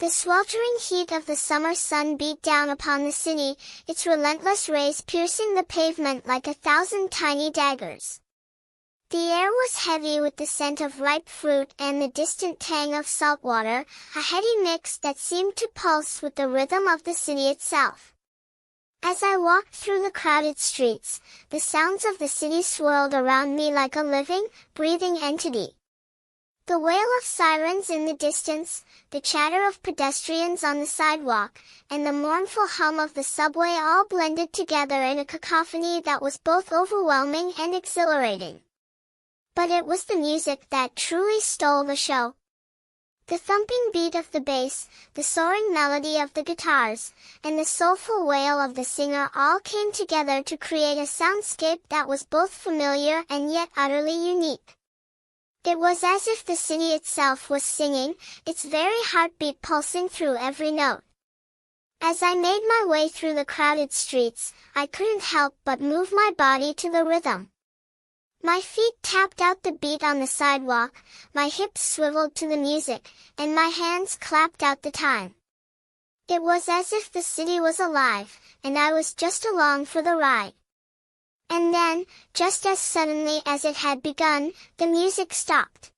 The sweltering heat of the summer sun beat down upon the city, its relentless rays piercing the pavement like 1,000 tiny daggers. The air was heavy with the scent of ripe fruit and the distant tang of salt water, a heady mix that seemed to pulse with the rhythm of the city itself. As I walked through the crowded streets, the sounds of the city swirled around me like a living, breathing entity. The wail of sirens in the distance, the chatter of pedestrians on the sidewalk, and the mournful hum of the subway all blended together in a cacophony that was both overwhelming and exhilarating. But it was the music that truly stole the show. The thumping beat of the bass, the soaring melody of the guitars, and the soulful wail of the singer all came together to create a soundscape that was both familiar and yet utterly unique. It was as if the city itself was singing, its very heartbeat pulsing through every note. As I made my way through the crowded streets, I couldn't help but move my body to the rhythm. My feet tapped out the beat on the sidewalk, my hips swiveled to the music, and my hands clapped out the time. It was as if the city was alive, and I was just along for the ride. And then, just as suddenly as it had begun, the music stopped.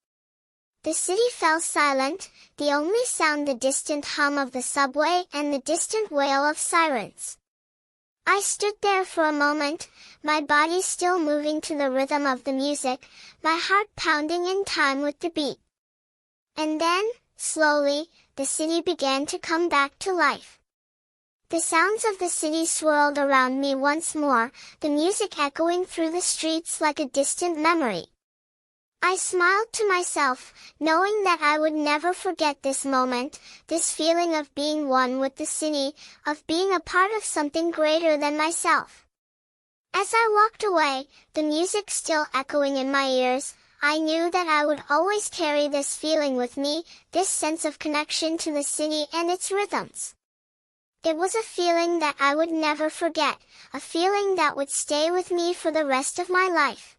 The city fell silent, the only sound the distant hum of the subway and the distant wail of sirens. I stood there for a moment, my body still moving to the rhythm of the music, my heart pounding in time with the beat. And then, slowly, the city began to come back to life. The sounds of the city swirled around me once more, the music echoing through the streets like a distant memory. I smiled to myself, knowing that I would never forget this moment, this feeling of being one with the city, of being a part of something greater than myself. As I walked away, the music still echoing in my ears, I knew that I would always carry this feeling with me, this sense of connection to the city and its rhythms. It was a feeling that I would never forget, a feeling that would stay with me for the rest of my life.